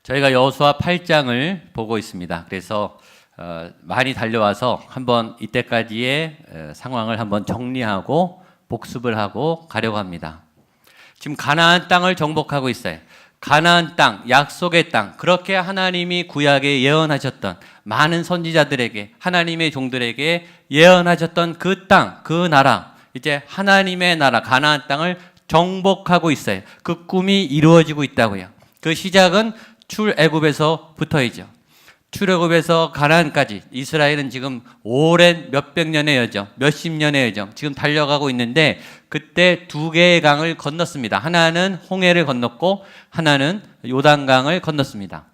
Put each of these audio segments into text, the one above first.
저희가 여호수아 8장을 보고 있습니다. 그래서 많이 달려와서 한번 이때까지의 상황을 한번 정리하고 복습을 하고 가려고 합니다. 지금 가나안 땅을 정복하고 있어요. 가나안 땅, 약속의 땅, 그렇게 하나님이 구약에 예언하셨던 많은 선지자들에게, 하나님의 종들에게 예언하셨던 그 땅, 그 나라, 이제 하나님의 나라 가나안 땅을 정복하고 있어요. 그 꿈이 이루어지고 있다고요. 그 시작은 출애굽에서부터이죠. 출애굽에서 가나안까지 이스라엘은 지금 오랜 몇백 년의 여정, 몇십 년의 여정 지금 달려가고 있는데, 그때 두 개의 강을 건넜습니다. 하나는 홍해를 건넜고 하나는 요단강을 건넜습니다.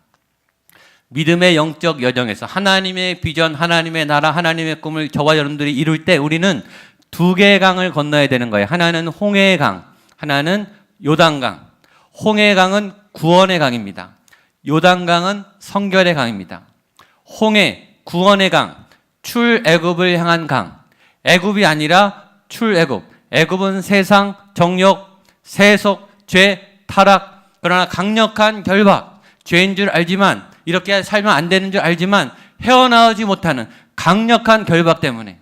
믿음의 영적 여정에서 하나님의 비전, 하나님의 나라, 하나님의 꿈을 저와 여러분들이 이룰 때 우리는 두 개의 강을 건너야 되는 거예요. 하나는 홍해의 강, 하나는 요단강. 홍해의 강은 구원의 강입니다. 요단강은 성결의 강입니다. 홍해, 구원의 강, 출애굽을 향한 강. 애굽이 아니라 출애굽. 애굽은 세상, 정욕, 세속, 죄, 타락, 그러나 강력한 결박. 죄인 줄 알지만, 이렇게 살면 안 되는 줄 알지만 헤어나오지 못하는 강력한 결박 때문에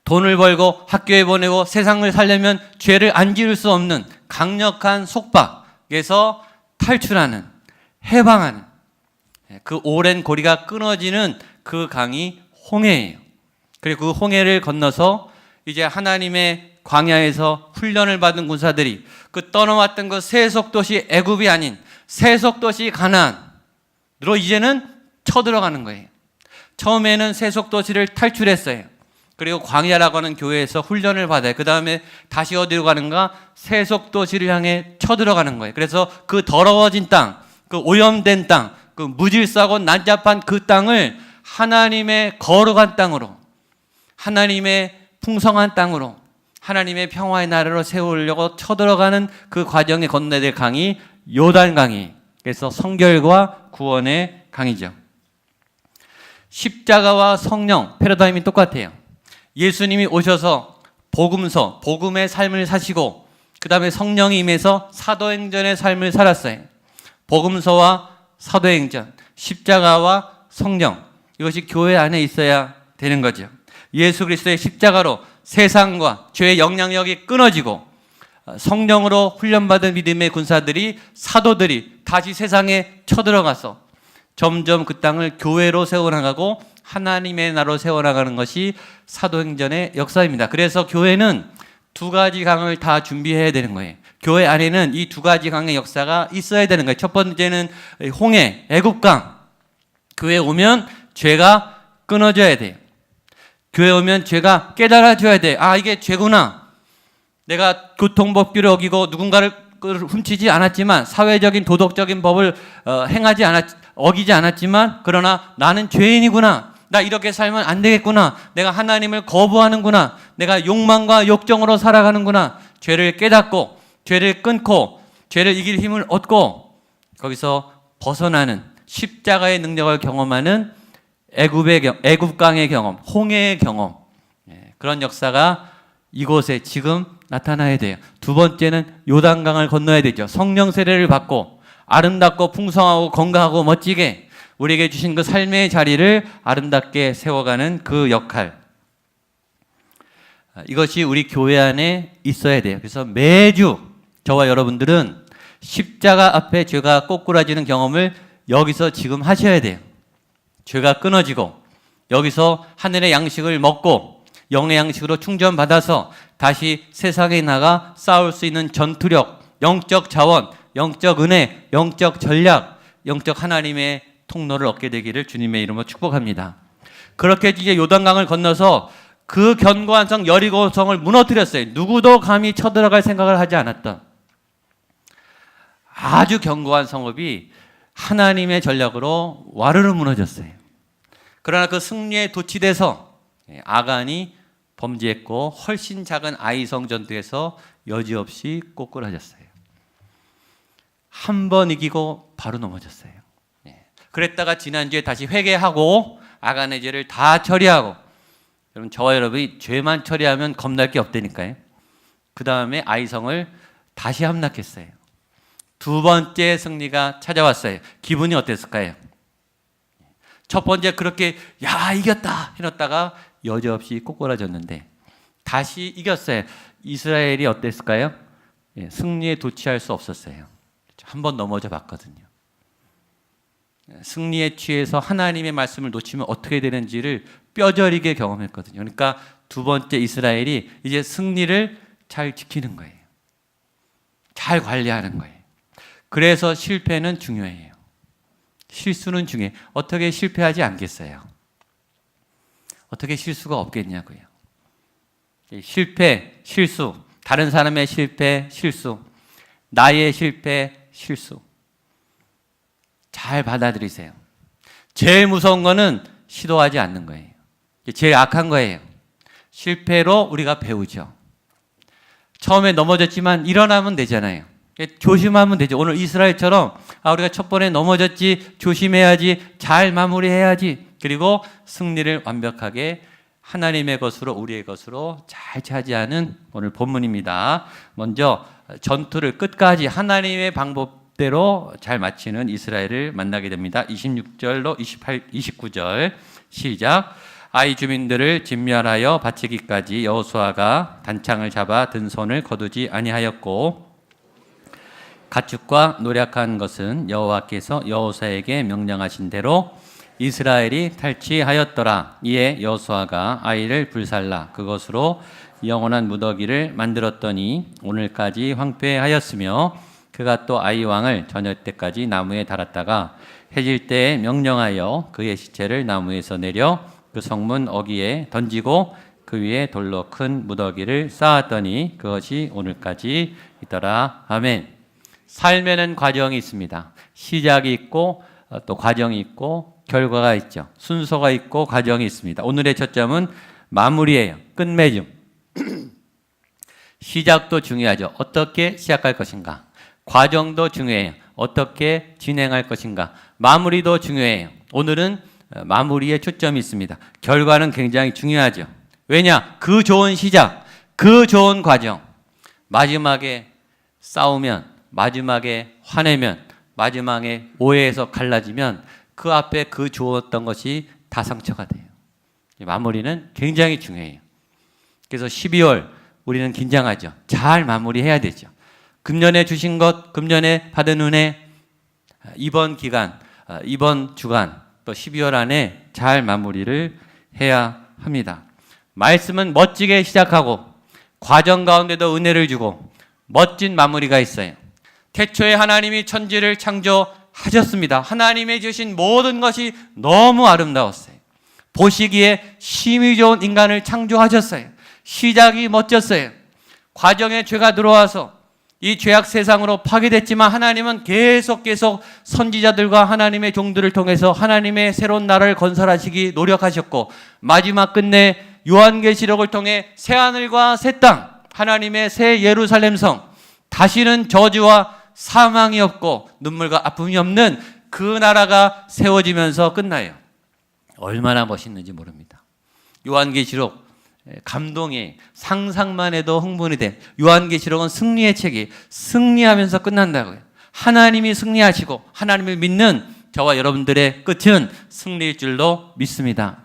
돈을 벌고 학교에 보내고 세상을 살려면 죄를 안 지을 수 없는 강력한 속박에서 탈출하는, 해방하는, 그 오랜 고리가 끊어지는 그 강이 홍해예요. 그리고 그 홍해를 건너서 이제 하나님의 광야에서 훈련을 받은 군사들이 그 떠나왔던 그 세속도시 애굽이 아닌 세속도시 가나안으로 이제는 쳐들어가는 거예요. 처음에는 세속도시를 탈출했어요. 그리고 광야라고 하는 교회에서 훈련을 받아요. 그 다음에 다시 어디로 가는가? 세속도시를 향해 쳐들어가는 거예요. 그래서 그 더러워진 땅, 그 오염된 땅, 그 무질서하고 난잡한 그 땅을 하나님의 거룩한 땅으로, 하나님의 풍성한 땅으로, 하나님의 평화의 나라로 세우려고 쳐들어가는 그 과정에 건너야 될 강이 요단강이, 그래서 성결과 구원의 강이죠. 십자가와 성령, 패러다임이 똑같아요. 예수님이 오셔서 복음서, 복음의 삶을 사시고 그 다음에 성령이 임해서 사도행전의 삶을 살았어요. 복음서와 사도행전, 십자가와 성령, 이것이 교회 안에 있어야 되는 거죠. 예수 그리스도의 십자가로 세상과 죄의 영향력이 끊어지고 성령으로 훈련받은 믿음의 군사들이, 사도들이 다시 세상에 쳐들어가서 점점 그 땅을 교회로 세워나가고 하나님의 나라로 세워나가는 것이 사도행전의 역사입니다. 그래서 교회는 두 가지 강을 다 준비해야 되는 거예요. 교회 안에는 이 두 가지 강의 역사가 있어야 되는 거예요. 첫 번째는 홍해, 애굽강. 교회에 오면 죄가 끊어져야 돼요. 교회에 오면 죄가 깨달아져야 돼요. 아, 이게 죄구나. 내가 교통법규를 어기고 누군가를 훔치지 않았지만, 사회적인 도덕적인 법을 어기지 않았지만, 그러나 나는 죄인이구나. 나 이렇게 살면 안 되겠구나. 내가 하나님을 거부하는구나. 내가 욕망과 욕정으로 살아가는구나. 죄를 깨닫고, 죄를 끊고, 죄를 이길 힘을 얻고, 거기서 벗어나는 십자가의 능력을 경험하는 애굽강의 경험, 홍해의 경험, 그런 역사가 이곳에 지금 나타나야 돼요. 두 번째는 요단강을 건너야 되죠. 성령 세례를 받고 아름답고 풍성하고 건강하고 멋지게 우리에게 주신 그 삶의 자리를 아름답게 세워가는 그 역할, 이것이 우리 교회 안에 있어야 돼요. 그래서 매주 저와 여러분들은 십자가 앞에 죄가 꼬꾸라지는 경험을 여기서 지금 하셔야 돼요. 죄가 끊어지고 여기서 하늘의 양식을 먹고 영의 양식으로 충전받아서 다시 세상에 나가 싸울 수 있는 전투력, 영적 자원, 영적 은혜, 영적 전략, 영적 하나님의 통로를 얻게 되기를 주님의 이름으로 축복합니다. 그렇게 이제 요단강을 건너서 그 견고한 성 여리고성을 무너뜨렸어요. 누구도 감히 쳐들어갈 생각을 하지 않았던 아주 견고한 성읍이 하나님의 전략으로 와르르 무너졌어요. 그러나 그 승리에 도취돼서 아간이 범죄했고 훨씬 작은 아이성 전투에서 여지없이 꼬꾸라졌어요. 한 번 이기고 바로 넘어졌어요. 그랬다가 지난주에 다시 회개하고 아간의 죄를 다 처리하고, 여러분, 저와 여러분이 죄만 처리하면 겁날 게 없다니까요. 그 다음에 아이성을 다시 함락했어요. 두 번째 승리가 찾아왔어요. 기분이 어땠을까요? 첫 번째 그렇게 야 이겼다 해놨다가 여지없이 꼬꾸라졌는데 다시 이겼어요. 이스라엘이 어땠을까요? 승리에 도취할 수 없었어요. 한 번 넘어져 봤거든요. 승리에 취해서 하나님의 말씀을 놓치면 어떻게 되는지를 뼈저리게 경험했거든요. 그러니까 두 번째 이스라엘이 이제 승리를 잘 지키는 거예요. 잘 관리하는 거예요. 그래서 실패는 중요해요. 실수는 중요해요. 어떻게 실패하지 않겠어요? 어떻게 실수가 없겠냐고요. 실패, 실수, 다른 사람의 실패, 실수, 나의 실패, 실수. 잘 받아들이세요. 제일 무서운 거는 시도하지 않는 거예요. 제일 악한 거예요. 실패로 우리가 배우죠. 처음에 넘어졌지만 일어나면 되잖아요. 조심하면 되죠. 오늘 이스라엘처럼 우리가 첫 번에 넘어졌지, 조심해야지, 잘 마무리해야지. 그리고 승리를 완벽하게 하나님의 것으로 우리의 것으로 잘 차지하는 오늘 본문입니다. 먼저 전투를 끝까지 하나님의 방법대로 잘 마치는 이스라엘을 만나게 됩니다. 26절로 29절 시작. 아이 주민들을 진멸하여 바치기까지 여호수아가 단창을 잡아 든 손을 거두지 아니하였고 가축과 노력한 것은 여호와께서 여호수아에게 명령하신 대로 이스라엘이 탈취하였더라. 이에 여호수아가 아이를 불살라 그것으로 영원한 무더기를 만들었더니 오늘까지 황폐하였으며 그가 또 아이 왕을 저녁 때까지 나무에 달았다가 해질 때에 명령하여 그의 시체를 나무에서 내려 그 성문 어귀에 던지고 그 위에 돌로 큰 무더기를 쌓았더니 그것이 오늘까지 있더라. 아멘. 삶에는 과정이 있습니다. 시작이 있고 또 과정이 있고 결과가 있죠. 순서가 있고 과정이 있습니다. 오늘의 초점은 마무리예요. 끝맺음. 시작도 중요하죠. 어떻게 시작할 것인가. 과정도 중요해요. 어떻게 진행할 것인가. 마무리도 중요해요. 오늘은 마무리에 초점이 있습니다. 결과는 굉장히 중요하죠. 왜냐? 그 좋은 시작, 그 좋은 과정. 마지막에 싸우면, 마지막에 화내면, 마지막에 오해해서 갈라지면 그 앞에 그 좋았던 것이 다 상처가 돼요. 마무리는 굉장히 중요해요. 그래서 12월 우리는 긴장하죠. 잘 마무리해야 되죠. 금년에 주신 것, 금년에 받은 은혜, 이번 기간, 이번 주간, 또 12월 안에 잘 마무리를 해야 합니다. 말씀은 멋지게 시작하고 과정 가운데도 은혜를 주고 멋진 마무리가 있어요. 태초에 하나님이 천지를 창조하셨습니다. 하나님의 주신 모든 것이 너무 아름다웠어요. 보시기에 심히 좋은 인간을 창조하셨어요. 시작이 멋졌어요. 과정에 죄가 들어와서 이 죄악 세상으로 파괴됐지만 하나님은 계속 선지자들과 하나님의 종들을 통해서 하나님의 새로운 나라를 건설하시기 노력하셨고 마지막 끝내 요한계시록을 통해 새하늘과 새 땅, 하나님의 새 예루살렘 성, 다시는 저주와 사망이 없고 눈물과 아픔이 없는 그 나라가 세워지면서 끝나요. 얼마나 멋있는지 모릅니다. 요한계시록 감동이 상상만 해도 흥분이 돼. 요한계시록은 승리의 책이 승리하면서 끝난다고요. 하나님이 승리하시고 하나님을 믿는 저와 여러분들의 끝은 승리일 줄로 믿습니다.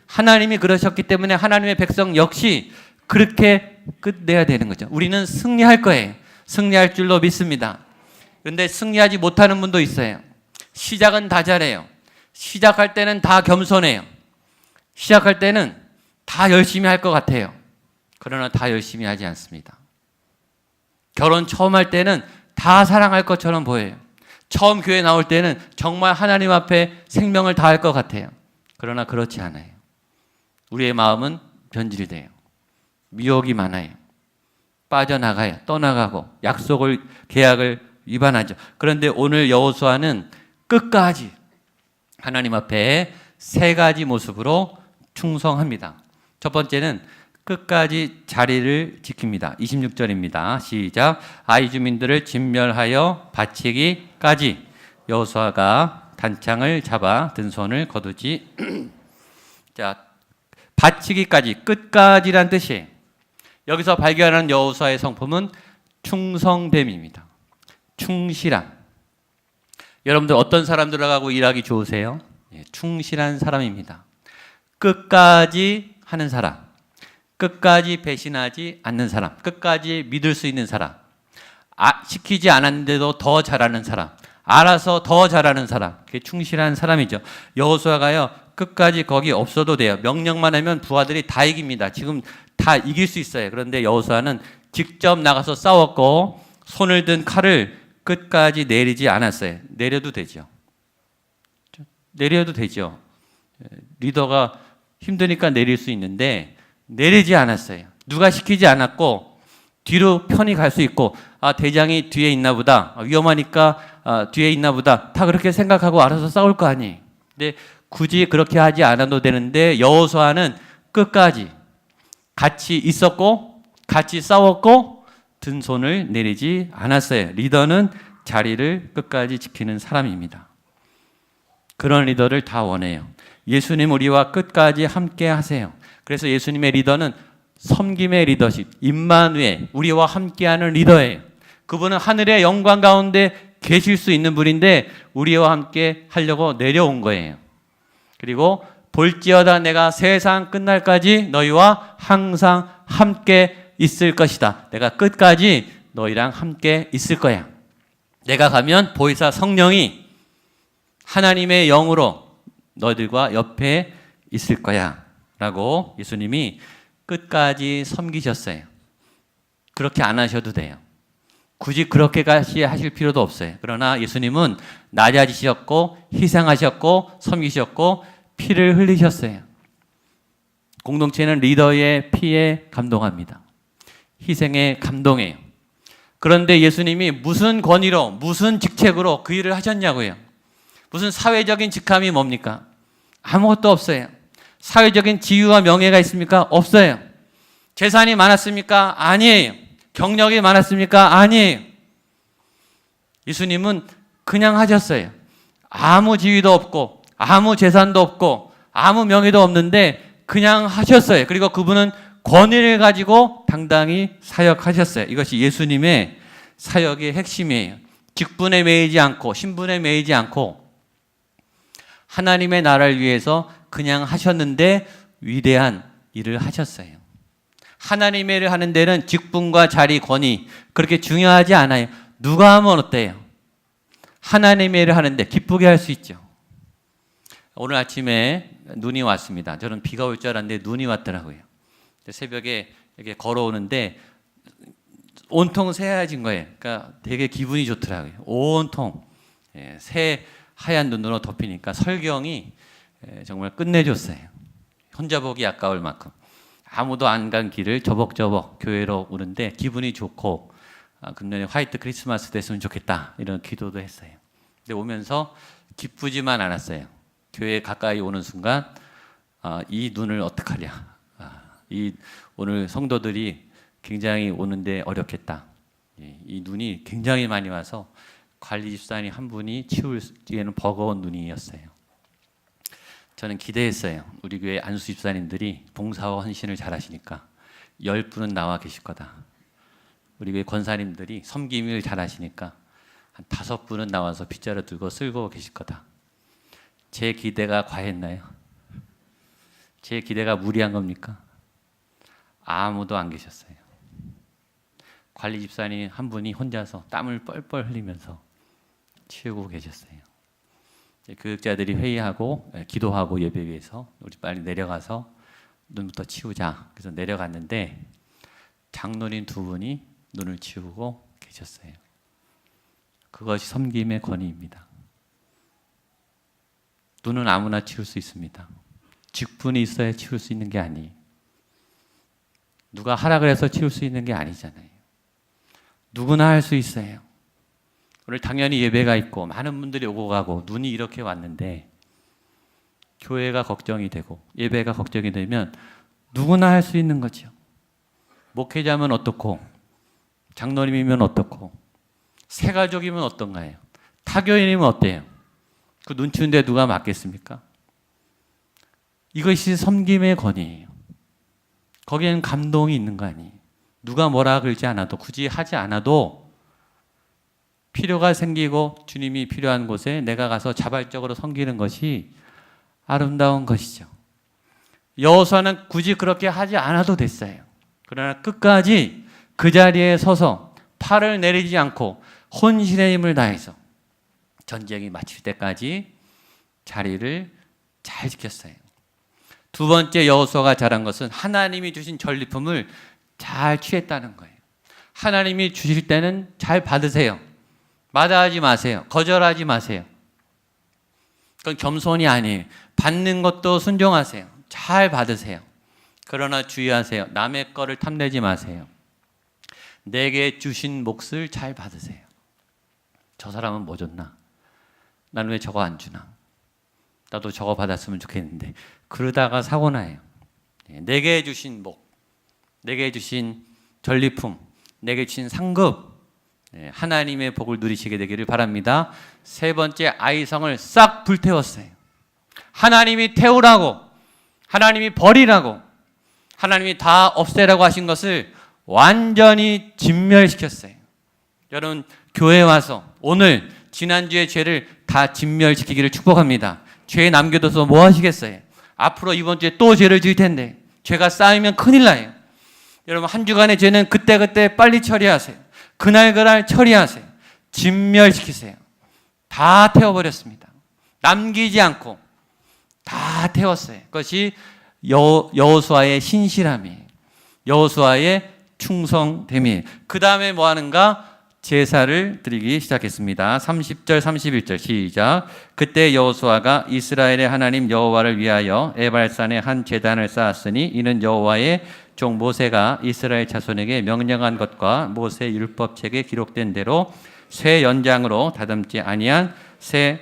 하나님이 그러셨기 때문에 하나님의 백성 역시 그렇게 끝내야 되는 거죠. 우리는 승리할 거예요. 승리할 줄로 믿습니다. 그런데 승리하지 못하는 분도 있어요. 시작은 다 잘해요. 시작할 때는 다 겸손해요. 시작할 때는 다 열심히 할 것 같아요. 그러나 다 열심히 하지 않습니다. 결혼 처음 할 때는 다 사랑할 것처럼 보여요. 처음 교회 나올 때는 정말 하나님 앞에 생명을 다할 것 같아요. 그러나 그렇지 않아요. 우리의 마음은 변질돼요. 미혹이 많아요. 빠져나가요. 떠나가고 약속을, 계약을 위반하죠. 그런데 오늘 여호수아는 끝까지 하나님 앞에 세 가지 모습으로 충성합니다. 첫 번째는 끝까지 자리를 지킵니다. 26절입니다. 시작. 아이 주민들을 진멸하여 바치기까지 여호수아가 단창을 잡아 든 손을 거두지. 자, 바치기까지, 끝까지란 뜻이에요. 여기서 발견하는 여호수아의 성품은 충성됨입니다. 충실함. 여러분들 어떤 사람들하고 일하기 좋으세요? 충실한 사람입니다. 끝까지 하는 사람, 끝까지 배신하지 않는 사람, 끝까지 믿을 수 있는 사람, 시키지 않았는데도 더 잘하는 사람, 알아서 더 잘하는 사람, 그게 충실한 사람이죠. 여호수아가요, 끝까지 거기 없어도 돼요. 명령만 하면 부하들이 다 이깁니다. 지금 다 이길 수 있어요. 그런데 여호수아는 직접 나가서 싸웠고 손을 든 칼을 끝까지 내리지 않았어요. 내려도 되죠. 내려도 되죠. 리더가 힘드니까 내릴 수 있는데 내리지 않았어요. 누가 시키지 않았고 뒤로 편히 갈 수 있고 대장이 뒤에 있나 보다, 위험하니까 뒤에 있나 보다, 다 그렇게 생각하고 알아서 싸울 거 아니에요. 근데 굳이 그렇게 하지 않아도 되는데 여호수아는 끝까지 같이 있었고 같이 싸웠고 든 손을 내리지 않았어요. 리더는 자리를 끝까지 지키는 사람입니다. 그런 리더를 다 원해요. 예수님 우리와 끝까지 함께 하세요. 그래서 예수님의 리더는 섬김의 리더십, 임마누엘, 우리와 함께하는 리더예요. 그분은 하늘의 영광 가운데 계실 수 있는 분인데 우리와 함께 하려고 내려온 거예요. 그리고 볼지어다 내가 세상 끝날까지 너희와 항상 함께 있을 것이다. 내가 끝까지 너희랑 함께 있을 거야. 내가 가면 보혜사 성령이 하나님의 영으로 너희들과 옆에 있을 거야 라고 예수님이 끝까지 섬기셨어요. 그렇게 안 하셔도 돼요. 굳이 그렇게까지 하실 필요도 없어요. 그러나 예수님은 낮아지셨고 희생하셨고 섬기셨고 피를 흘리셨어요. 공동체는 리더의 피에 감동합니다. 희생에 감동해요. 그런데 예수님이 무슨 권위로 무슨 직책으로 그 일을 하셨냐고요. 무슨 사회적인 직함이 뭡니까? 아무것도 없어요. 사회적인 지위와 명예가 있습니까? 없어요. 재산이 많았습니까? 아니에요. 경력이 많았습니까? 아니에요. 예수님은 그냥 하셨어요. 아무 지위도 없고 아무 재산도 없고 아무 명예도 없는데 그냥 하셨어요. 그리고 그분은 권위를 가지고 당당히 사역하셨어요. 이것이 예수님의 사역의 핵심이에요. 직분에 매이지 않고 신분에 매이지 않고 하나님의 나라를 위해서 그냥 하셨는데 위대한 일을 하셨어요. 하나님의 일을 하는 데는 직분과 자리, 권위 그렇게 중요하지 않아요. 누가 하면 어때요? 하나님의 일을 하는데 기쁘게 할 수 있죠. 오늘 아침에 눈이 왔습니다. 저는 비가 올 줄 알았는데 눈이 왔더라고요. 새벽에 이렇게 걸어오는데 온통 새하얀 거예요. 그러니까 되게 기분이 좋더라고요. 온통 새 하얀 눈으로 덮이니까 설경이 정말 끝내줬어요. 혼자 보기 아까울 만큼. 아무도 안 간 길을 저벅저벅 교회로 오는데 기분이 좋고 금년에 화이트 크리스마스 됐으면 좋겠다 이런 기도도 했어요. 근데 오면서 기쁘지만 않았어요. 교회에 가까이 오는 순간 이 눈을 어떡하냐. 오늘 성도들이 굉장히 오는데 어렵겠다. 이 눈이 굉장히 많이 와서 관리 집사님 한 분이 치우기에는 버거운 눈이었어요. 저는 기대했어요. 우리 교회 안수 집사님들이 봉사와 헌신을 잘하시니까 10분은 나와 계실 거다. 우리 교회 권사님들이 섬김을 잘하시니까 한 5분은 나와서 빗자루 들고 쓸고 계실 거다. 제 기대가 과했나요? 제 기대가 무리한 겁니까? 아무도 안 계셨어요. 관리 집사님 한 분이 혼자서 땀을 뻘뻘 흘리면서 치우고 계셨어요. 교육자들이 회의하고 기도하고 예배 위해서 우리 빨리 내려가서 눈부터 치우자. 그래서 내려갔는데 장로님 2분이 눈을 치우고 계셨어요. 그것이 섬김의 권위입니다. 눈은 아무나 치울 수 있습니다. 직분이 있어야 치울 수 있는 게 아니에요. 누가 하라 그래서 치울 수 있는 게 아니잖아요. 누구나 할 수 있어요. 오늘 당연히 예배가 있고 많은 분들이 오고 가고 눈이 이렇게 왔는데 교회가 걱정이 되고 예배가 걱정이 되면 누구나 할 수 있는 거죠. 목회자면 어떻고 장로님이면 어떻고 새가족이면 어떤가요? 타교인이면 어때요? 그 눈 치운데 누가 맡겠습니까? 이것이 섬김의 권위예요. 거기에는 감동이 있는 거 아니에요. 누가 뭐라 그러지 않아도 굳이 하지 않아도 필요가 생기고 주님이 필요한 곳에 내가 가서 자발적으로 섬기는 것이 아름다운 것이죠. 여호수아는 굳이 그렇게 하지 않아도 됐어요. 그러나 끝까지 그 자리에 서서 팔을 내리지 않고 혼신의 힘을 다해서 전쟁이 마칠 때까지 자리를 잘 지켰어요. 두 번째 여호수아가 잘한 것은 하나님이 주신 전리품을 잘 취했다는 거예요. 하나님이 주실 때는 잘 받으세요. 마다하지 마세요. 거절하지 마세요. 그건 겸손이 아니에요. 받는 것도 순종하세요. 잘 받으세요. 그러나 주의하세요. 남의 거를 탐내지 마세요. 내게 주신 몫을 잘 받으세요. 저 사람은 뭐 줬나? 나는 왜 저거 안 주나? 나도 저거 받았으면 좋겠는데. 그러다가 사고 나요. 내게 주신 목, 내게 주신 전리품, 내게 주신 상급, 하나님의 복을 누리시게 되기를 바랍니다. 세 번째, 아이성을 싹 불태웠어요. 하나님이 태우라고, 하나님이 버리라고, 하나님이 다 없애라고 하신 것을 완전히 진멸시켰어요. 여러분, 교회에 와서 오늘 지난주의 죄를 다 진멸시키기를 축복합니다. 죄 남겨둬서 뭐 하시겠어요? 앞으로 이번 주에 또 죄를 지을 텐데 죄가 쌓이면 큰일 나요. 여러분, 한 주간의 죄는 그때그때 빨리 처리하세요. 그날 처리하세요. 진멸시키세요. 다 태워버렸습니다. 남기지 않고 다 태웠어요. 그것이 여호수아의 신실함이에요. 여호수아의 충성됨이에요. 그 다음에 뭐 하는가? 제사를 드리기 시작했습니다. 30절 31절 시작. 그때 여호수아가 이스라엘의 하나님 여호와를 위하여 에발산에 한 제단을 쌓았으니 이는 여호와의 종 모세가 이스라엘 자손에게 명령한 것과 모세 율법책에 기록된 대로 쇠 연장으로 다듬지 아니한 새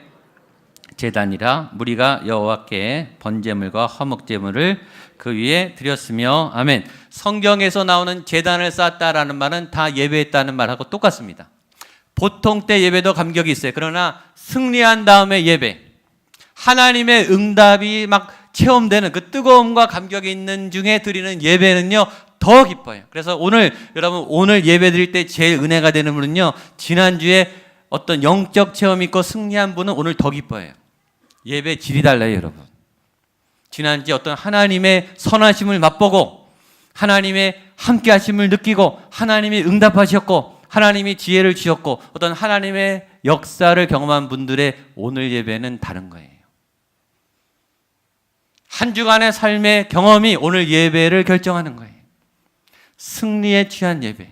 제단이라. 무리가 여호와께 번제물과 화목제물을 그 위에 드렸으며. 아멘. 성경에서 나오는 제단을 쌓았다라는 말은 다 예배했다는 말하고 똑같습니다. 보통 때 예배도 감격이 있어요. 그러나 승리한 다음에 예배, 하나님의 응답이 막 체험되는 그 뜨거움과 감격이 있는 중에 드리는 예배는요 더 기뻐요. 그래서 여러분 오늘 예배 드릴 때 제일 은혜가 되는 분은요, 지난주에 어떤 영적 체험이 있고 승리한 분은 오늘 더 기뻐해요. 예배 질이 달라요, 여러분. 지난주에 어떤 하나님의 선하심을 맛보고 하나님의 함께 하심을 느끼고 하나님이 응답하셨고 하나님이 지혜를 주셨고 어떤 하나님의 역사를 경험한 분들의 오늘 예배는 다른 거예요. 한 주간의 삶의 경험이 오늘 예배를 결정하는 거예요. 승리에 취한 예배,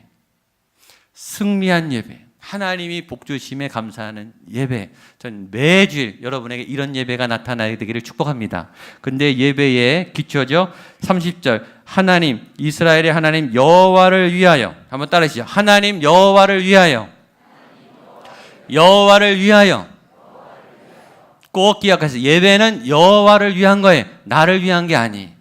승리한 예배, 하나님이 복주심에 감사하는 예배. 전 매주일 여러분에게 이런 예배가 나타나게 되기를 축복합니다. 근데 예배의 기초죠. 30절 하나님, 이스라엘의 하나님 여호와를 위하여. 한번 따라하시죠. 하나님 여호와를 위하여. 여호와를 위하여. 꼭 기억하세요. 예배는 여호와를 위한 거예요. 나를 위한 게 아니에요.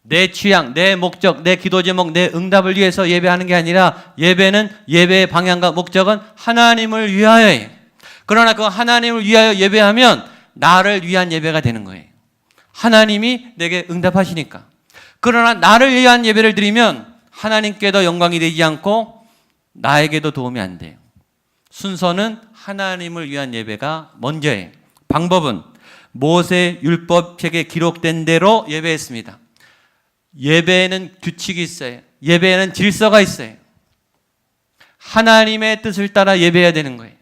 내 취향, 내 목적, 내 기도 제목, 내 응답을 위해서 예배하는 게 아니라 예배는 예배의 방향과 목적은 하나님을 위하여예요. 그러나 그 하나님을 위하여 예배하면 나를 위한 예배가 되는 거예요. 하나님이 내게 응답하시니까. 그러나 나를 위한 예배를 드리면 하나님께도 영광이 되지 않고 나에게도 도움이 안 돼요. 순서는 하나님을 위한 예배가 먼저예요. 방법은 모세 율법책에 기록된 대로 예배했습니다. 예배에는 규칙이 있어요. 예배에는 질서가 있어요. 하나님의 뜻을 따라 예배해야 되는 거예요.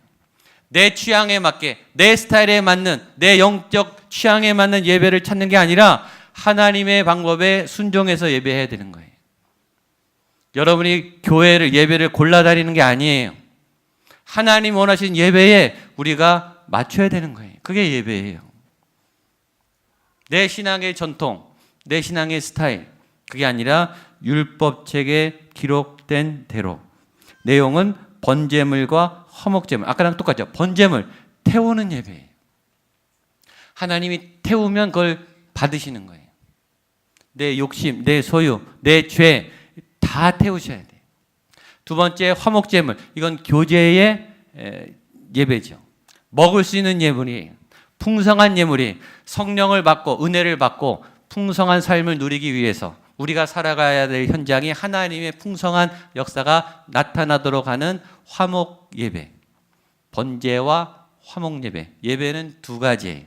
내 취향에 맞게, 내 스타일에 맞는, 내 영적 취향에 맞는 예배를 찾는 게 아니라 하나님의 방법에 순종해서 예배해야 되는 거예요. 여러분이 예배를 골라다니는 게 아니에요. 하나님 원하신 예배에 우리가 맞춰야 되는 거예요. 그게 예배예요. 내 신앙의 전통, 내 신앙의 스타일, 그게 아니라 율법책에 기록된 대로. 내용은 번제물과 화목제물. 아까랑 똑같죠. 번제물, 태우는 예배예요. 하나님이 태우면 그걸 받으시는 거예요. 내 욕심, 내 소유, 내 죄 다 태우셔야 돼요. 두 번째, 화목제물. 이건 교제의 예배죠. 먹을 수 있는 예물이에요. 풍성한 예물이 성령을 받고 은혜를 받고 풍성한 삶을 누리기 위해서 우리가 살아가야 될 현장이 하나님의 풍성한 역사가 나타나도록 하는 화목 예배, 번제와 화목 예배. 예배는 두 가지예요.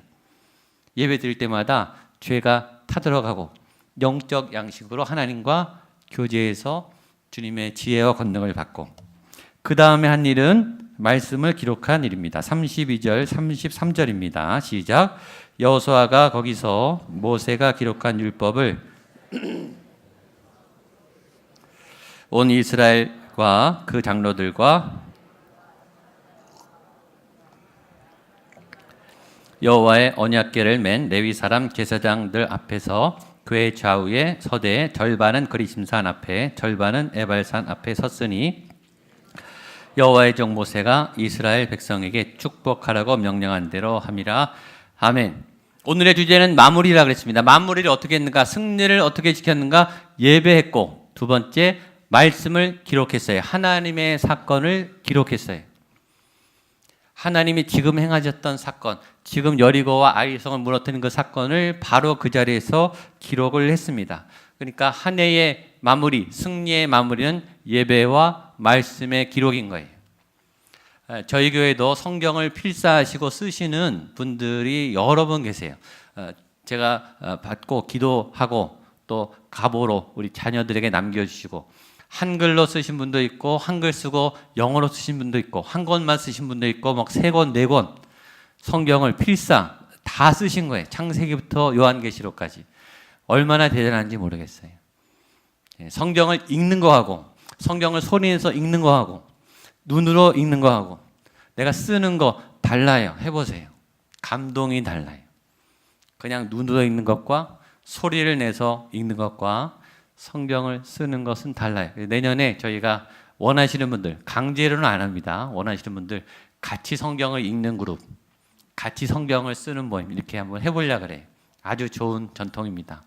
예배 드릴 때마다 죄가 타들어가고 영적 양식으로 하나님과 교제해서 주님의 지혜와 권능을 받고, 그 다음에 한 일은 말씀을 기록한 일입니다. 32절, 33절입니다. 시작. 여호수아가 거기서 모세가 기록한 율법을 온 이스라엘과 그 장로들과 여호와의 언약궤를 맨 레위 사람 제사장들 앞에서 궤 좌우에 서되 절반은 그리심산 앞에 절반은 에발산 앞에 섰으니 여호와의 종 모세가 이스라엘 백성에게 축복하라고 명령한 대로 함이라. 아멘. 오늘의 주제는 마무리라 그랬습니다. 마무리를 어떻게 했는가? 승리를 어떻게 지켰는가? 예배했고, 두 번째 말씀을 기록했어요. 하나님의 사건을 기록했어요. 하나님이 지금 행하셨던 사건, 지금 여리고와 아이성을 무너뜨린 그 사건을 바로 그 자리에서 기록을 했습니다. 그러니까 한 해의 마무리, 승리의 마무리는 예배와 말씀의 기록인 거예요. 저희 교회도 성경을 필사하시고 쓰시는 분들이 여러 분 계세요. 제가 받고 기도하고 또 가보로 우리 자녀들에게 남겨주시고, 한글로 쓰신 분도 있고 한글 쓰고 영어로 쓰신 분도 있고 한 권만 쓰신 분도 있고 막 3권, 4권 성경을 필사 다 쓰신 거예요. 창세기부터 요한계시록까지. 얼마나 대단한지 모르겠어요. 성경을 읽는 거하고 성경을 소리내서 읽는 거하고 눈으로 읽는 거하고 내가 쓰는 거 달라요. 해보세요. 감동이 달라요. 그냥 눈으로 읽는 것과 소리를 내서 읽는 것과 성경을 쓰는 것은 달라요. 내년에 저희가 원하시는 분들, 강제로는 안 합니다. 원하시는 분들 같이 성경을 읽는 그룹, 같이 성경을 쓰는 모임 이렇게 한번 해보려고 그래요. 아주 좋은 전통입니다.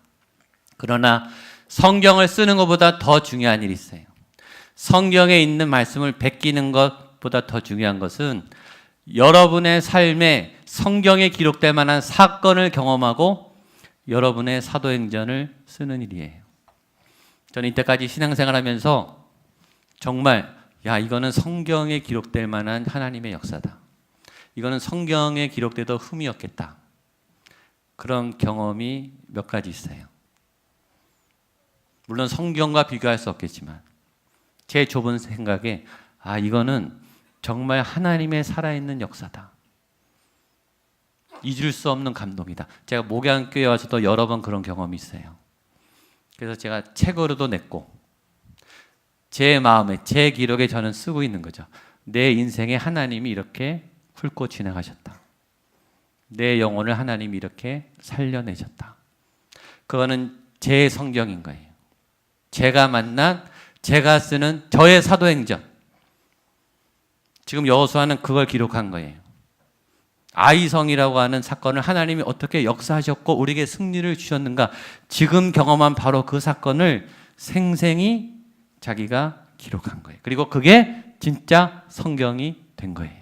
그러나 성경을 쓰는 것보다 더 중요한 일이 있어요. 성경에 있는 말씀을 베끼는 것보다 더 중요한 것은 여러분의 삶에 성경에 기록될 만한 사건을 경험하고 여러분의 사도행전을 쓰는 일이에요. 저는 이때까지 신앙생활하면서 정말 이거는 성경에 기록될 만한 하나님의 역사다. 이거는 성경에 기록돼도 흠이 없겠다. 그런 경험이 몇 가지 있어요. 물론 성경과 비교할 수 없겠지만 제 좁은 생각에 이거는 정말 하나님의 살아있는 역사다. 잊을 수 없는 감동이다. 제가 목양교회 와서도 여러 번 그런 경험이 있어요. 그래서 제가 책으로도 냈고 제 마음에 제 기록에 저는 쓰고 있는 거죠. 내 인생에 하나님이 이렇게 훑고 지나가셨다. 내 영혼을 하나님이 이렇게 살려내셨다. 그거는 제 성경인 거예요. 제가 만난, 제가 쓰는 저의 사도행전. 지금 여호수아는 그걸 기록한 거예요. 아이성이라고 하는 사건을 하나님이 어떻게 역사하셨고 우리에게 승리를 주셨는가, 지금 경험한 바로 그 사건을 생생히 자기가 기록한 거예요. 그리고 그게 진짜 성경이 된 거예요.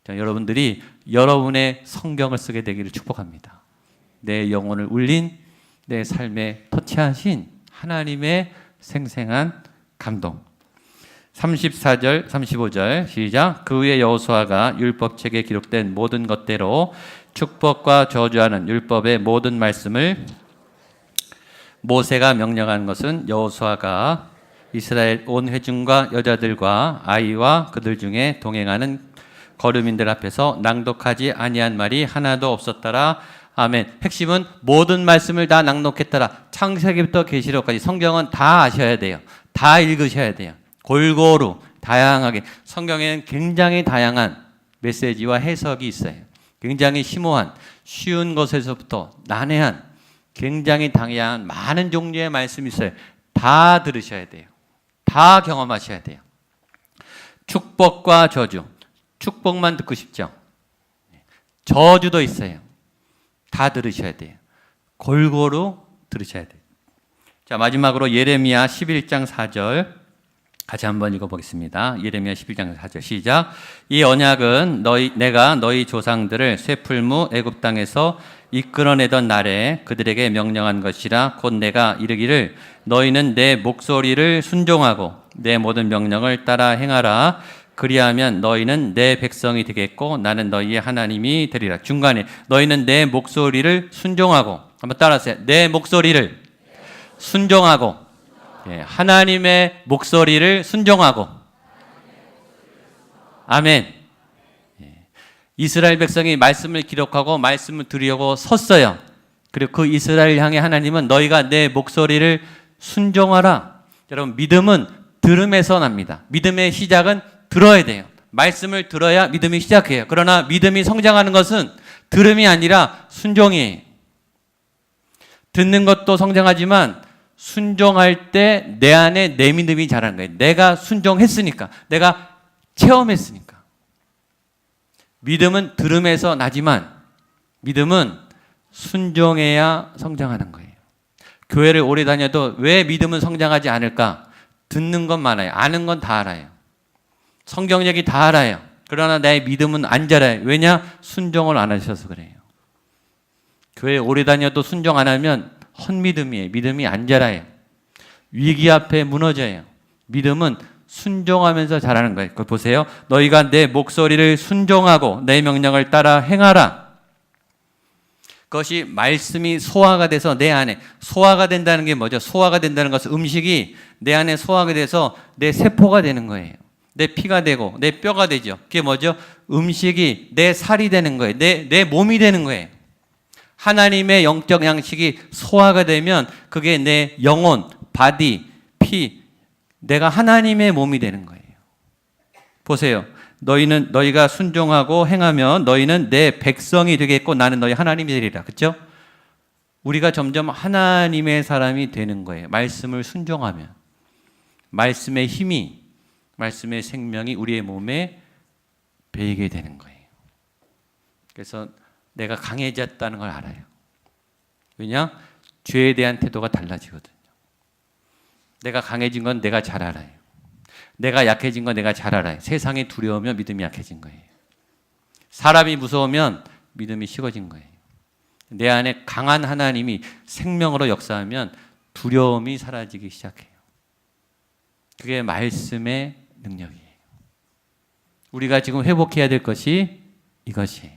자, 여러분들이 여러분의 성경을 쓰게 되기를 축복합니다. 내 영혼을 울린, 내 삶에 터치하신 하나님의 생생한 감동. 34절, 35절 시작. 그 후에 여호수아가 율법책에 기록된 모든 것대로 축복과 저주하는 율법의 모든 말씀을 모세가 명령한 것은 여호수아가 이스라엘 온 회중과 여자들과 아이와 그들 중에 동행하는 거류민들 앞에서 낭독하지 아니한 말이 하나도 없었더라. 아멘. 핵심은 모든 말씀을 다 낭독했더라. 창세기부터 계시록까지 성경은 다 아셔야 돼요. 다 읽으셔야 돼요. 골고루 다양하게. 성경에는 굉장히 다양한 메시지와 해석이 있어요. 굉장히 심오한, 쉬운 것에서부터 난해한, 굉장히 다양한 많은 종류의 말씀이 있어요. 다 들으셔야 돼요. 다 경험하셔야 돼요. 축복과 저주. 축복만 듣고 싶죠? 저주도 있어요. 다 들으셔야 돼요. 골고루 들으셔야 돼요. 자, 마지막으로 예레미야 11장 4절 같이 한번 읽어보겠습니다. 예레미야 11장 4절 시작. 이 언약은 내가 너희 조상들을 쇠풀무 애굽 땅에서 이끌어내던 날에 그들에게 명령한 것이라. 곧 내가 이르기를 너희는 내 목소리를 순종하고 내 모든 명령을 따라 행하라. 그리하면 너희는 내 백성이 되겠고 나는 너희의 하나님이 되리라. 중간에 너희는 내 목소리를 순종하고, 한번 따라하세요. 내 목소리를 순종하고, 하나님의 목소리를 순종하고. 아멘. 이스라엘 백성이 말씀을 기록하고 말씀을 드리려고 섰어요. 그리고 그 이스라엘 향해 하나님은 너희가 내 목소리를 순종하라. 여러분, 믿음은 들음에서 납니다. 믿음의 시작은 들어야 돼요. 말씀을 들어야 믿음이 시작해요. 그러나 믿음이 성장하는 것은 들음이 아니라 순종이에요. 듣는 것도 성장하지만 순종할 때 내 안에 내 믿음이 자라는 거예요. 내가 순종했으니까, 내가 체험했으니까. 믿음은 들음에서 나지만 믿음은 순종해야 성장하는 거예요. 교회를 오래 다녀도 왜 믿음은 성장하지 않을까? 듣는 건 많아요. 아는 건 다 알아요. 성경 얘기 다 알아요. 그러나 내 믿음은 안 자라요. 왜냐? 순종을 안 하셔서 그래요. 교회 오래 다녀도 순종 안 하면 헛믿음이에요. 믿음이 안 자라요. 위기 앞에 무너져요. 믿음은 순종하면서 자라는 거예요. 그걸 보세요. 너희가 내 목소리를 순종하고 내 명령을 따라 행하라. 그것이 말씀이 소화가 돼서 내 안에, 소화가 된다는 게 뭐죠? 소화가 된다는 것은 음식이 내 안에 소화가 돼서 내 세포가 되는 거예요. 내 피가 되고 내 뼈가 되죠. 그게 뭐죠? 음식이 내 살이 되는 거예요. 내 몸이 되는 거예요. 하나님의 영적 양식이 소화가 되면 그게 내 영혼, 바디, 피, 내가 하나님의 몸이 되는 거예요. 보세요. 너희가 순종하고 행하면 너희는 내 백성이 되겠고 나는 너희 하나님이 되리라. 그렇죠? 우리가 점점 하나님의 사람이 되는 거예요. 말씀을 순종하면. 말씀의 힘이, 말씀의 생명이 우리의 몸에 배이게 되는 거예요. 그래서 내가 강해졌다는 걸 알아요. 왜냐? 죄에 대한 태도가 달라지거든요. 내가 강해진 건 내가 잘 알아요. 내가 약해진 건 내가 잘 알아요. 세상이 두려우면 믿음이 약해진 거예요. 사람이 무서우면 믿음이 식어진 거예요. 내 안에 강한 하나님이 생명으로 역사하면 두려움이 사라지기 시작해요. 그게 말씀의 능력이에요. 우리가 지금 회복해야 될 것이 이것이에요.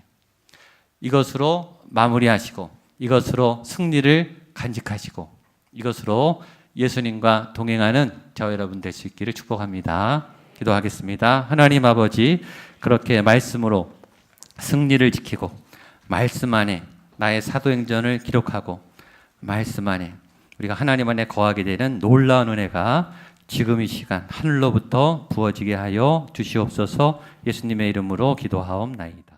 이것으로 마무리하시고 이것으로 승리를 간직하시고 이것으로 예수님과 동행하는 저와 여러분 될 수 있기를 축복합니다. 기도하겠습니다. 하나님 아버지, 그렇게 말씀으로 승리를 지키고 말씀 안에 나의 사도행전을 기록하고 말씀 안에 우리가 하나님 안에 거하게 되는 놀라운 은혜가 지금 이 시간 하늘로부터 부어지게 하여 주시옵소서. 예수님의 이름으로 기도하옵나이다.